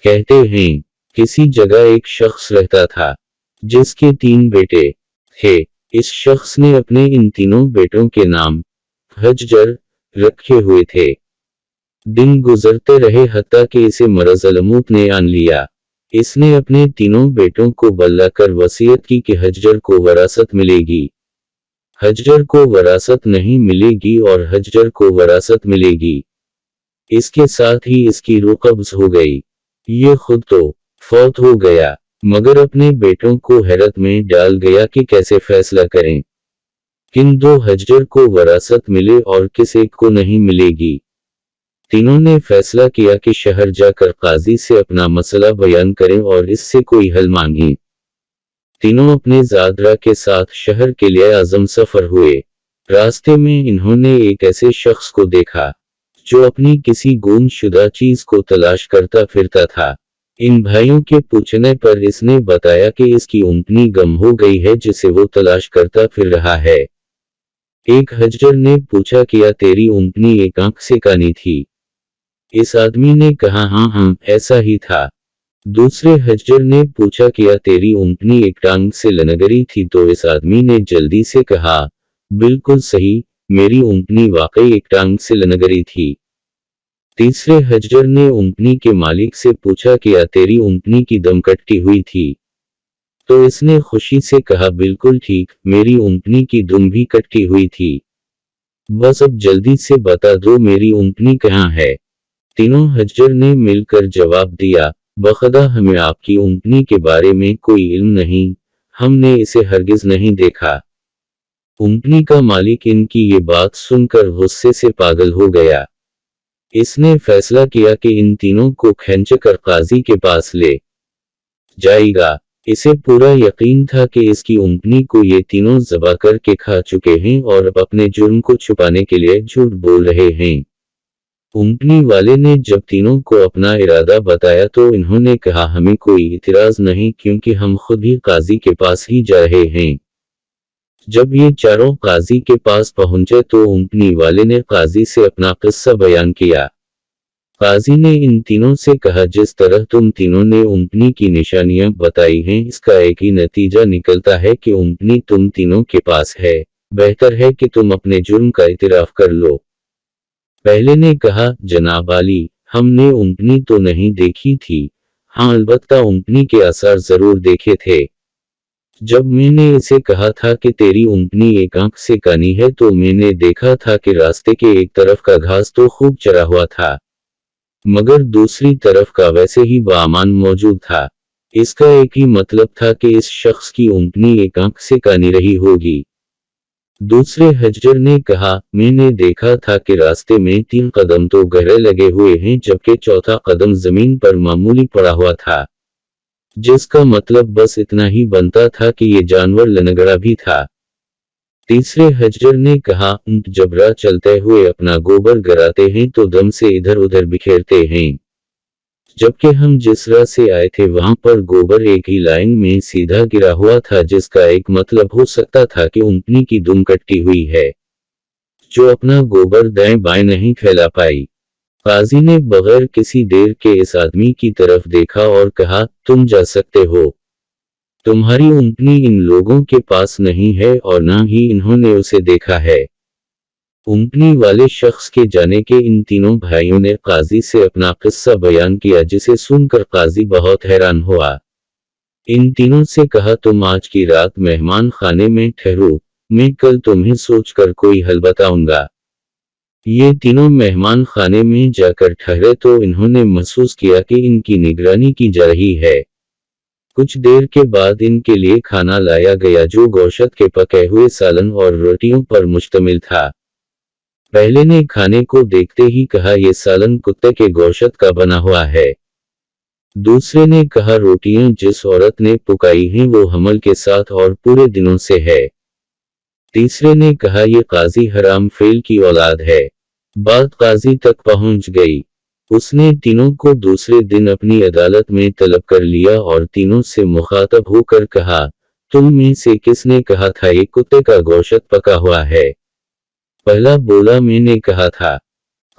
کہتے ہیں کسی جگہ ایک شخص رہتا تھا جس کے 3 بیٹے تھے۔ اس شخص نے اپنے ان تینوں بیٹوں کے نام حجر رکھے ہوئے تھے۔ دن گزرتے رہے حتیٰ کہ اسے مرض الموت نے آن لیا۔ اس نے اپنے تینوں بیٹوں کو بلا کر وصیت کی کہ حجر کو وراثت ملے گی، حجر کو وراثت نہیں ملے گی اور حجر کو وراثت ملے گی۔ اس کے ساتھ ہی اس کی روح قبض ہو گئی۔ یہ خود تو فوت ہو گیا مگر اپنے بیٹوں کو حیرت میں ڈال گیا کہ کیسے فیصلہ کریں، کن 2 حجر کو وراثت ملے اور کس ایک کو نہیں ملے گی۔ تینوں نے فیصلہ کیا کہ شہر جا کر قاضی سے اپنا مسئلہ بیان کریں اور اس سے کوئی حل مانگیں۔ تینوں اپنے زادرہ کے ساتھ شہر کے لیے عزم سفر ہوئے۔ راستے میں انہوں نے ایک ایسے شخص کو دیکھا جو اپنی کسی گم شدہ چیز کو تلاش کرتا پھرتا تھا۔ ان بھائیوں کے پوچھنے پر اس نے بتایا کہ اس کی اونٹنی گم ہو گئی ہے جسے وہ تلاش کرتا پھر رہا ہے۔ ایک حجر نے پوچھا کیا تیری اونٹنی ایک آنکھ سے کانی تھی؟ اس آدمی نے کہا ہاں ایسا ہی تھا۔ دوسرے حجر نے پوچھا کیا تیری اونٹنی ایک ٹانگ سے لنگری تھی؟ تو اس آدمی نے جلدی سے کہا بالکل صحیح، میری اونٹنی واقعی ایک ٹانگ سے لنگری تھی۔ تیسرے حجر نے اونٹنی کے مالک سے پوچھا کیا تیری اونٹنی کی دم کٹی ہوئی تھی؟ تو اس نے خوشی سے کہا بالکل ٹھیک، میری اونٹنی کی دم بھی کٹی ہوئی تھی۔ بس اب جلدی سے بتا دو میری اونٹنی کہاں ہے؟ تینوں حجر نے مل کر جواب دیا بخدا ہمیں آپ کی اونٹنی کے بارے میں کوئی علم نہیں، ہم نے اسے ہرگز نہیں دیکھا۔ اونٹنی کا مالک ان کی یہ بات سن کر غصے سے پاگل ہو گیا۔ اس نے فیصلہ کیا کہ ان تینوں کو کھینچ کر قاضی کے پاس لے جائے گا۔ اسے پورا یقین تھا کہ اس کی اونٹنی کو یہ تینوں ذبح کر کے کھا چکے ہیں اور اب اپنے جرم کو چھپانے کے لیے جھوٹ بول رہے ہیں۔ اونٹنی والے نے جب تینوں کو اپنا ارادہ بتایا تو انہوں نے کہا ہمیں کوئی اعتراض نہیں کیونکہ ہم خود ہی قاضی کے پاس ہی جا رہے ہیں۔ جب یہ چاروں قاضی کے پاس پہنچے تو اونٹنی والے نے قاضی سے اپنا قصہ بیان کیا۔ قاضی نے ان تینوں سے کہا جس طرح تم تینوں نے اونٹنی کی نشانیاں بتائی ہیں اس کا ایک ہی نتیجہ نکلتا ہے کہ اونٹنی تم تینوں کے پاس ہے، بہتر ہے کہ تم اپنے جرم کا اعتراف کر لو۔ پہلے نے کہا جناب عالی، ہم نے اونٹنی تو نہیں دیکھی تھی، ہاں البتہ اونٹنی کے آثار ضرور دیکھے تھے۔ جب میں نے اسے کہا تھا کہ تیری اونٹنی ایک آنکھ سے کانی ہے تو میں نے دیکھا تھا کہ راستے کے ایک طرف کا گھاس تو خوب چرا ہوا تھا مگر دوسری طرف کا ویسے ہی باامان موجود تھا۔ اس کا ایک ہی مطلب تھا کہ اس شخص کی اونٹنی ایک آنکھ سے کانی رہی ہوگی۔ دوسرے حجر نے کہا میں نے دیکھا تھا کہ راستے میں 3 قدم تو گہرے لگے ہوئے ہیں جبکہ چوتھا قدم زمین پر معمولی پڑا ہوا تھا، جس کا مطلب بس اتنا ہی بنتا تھا کہ یہ جانور لنگڑا بھی تھا۔ تیسرے حجر نے کہا اونٹ جب راہ چلتے ہوئے اپنا گوبر گراتے ہیں تو دم سے ادھر ادھر بکھیرتے ہیں، جبکہ ہم جس راہ سے آئے تھے وہاں پر گوبر ایک ہی لائن میں سیدھا گرا ہوا تھا جس کا ایک مطلب ہو سکتا تھا کہ اونٹنی کی دم کٹی ہوئی ہے جو اپنا گوبر دائیں بائیں نہیں پھیلا پائی۔ قاضی نے بغیر کسی دیر کے اس آدمی کی طرف دیکھا اور کہا تم جا سکتے ہو، تمہاری اونٹنی ان لوگوں کے پاس نہیں ہے اور نہ ہی انہوں نے اسے دیکھا ہے۔ اونٹنی والے شخص کے جانے کے ان تینوں بھائیوں نے قاضی سے اپنا قصہ بیان کیا جسے سن کر قاضی بہت حیران ہوا۔ ان تینوں سے کہا تم آج کی رات مہمان خانے میں ٹھہرو، میں کل تمہیں سوچ کر کوئی حل بتاؤں گا۔ یہ تینوں مہمان خانے میں جا کر ٹھہرے تو انہوں نے محسوس کیا کہ ان کی نگرانی کی جا رہی ہے۔ کچھ دیر کے بعد ان کے لیے کھانا لایا گیا جو گوشت کے پکے ہوئے سالن اور روٹیوں پر مشتمل تھا۔ پہلے نے کھانے کو دیکھتے ہی کہا یہ سالن کتے کے گوشت کا بنا ہوا ہے۔ دوسرے نے کہا روٹیاں جس عورت نے پکائی ہیں وہ حمل کے ساتھ اور پورے دنوں سے ہے۔ تیسرے نے کہا یہ قاضی حرام فعل کی اولاد ہے۔ بات قاضی تک پہنچ گئی۔ اس نے تینوں کو دوسرے دن اپنی عدالت میں طلب کر لیا اور تینوں سے مخاطب ہو کر کہا تم میں سے کس نے کہا تھا یہ کتے کا گوشت پکا ہوا ہے؟ پہلا بولا میں نے کہا تھا۔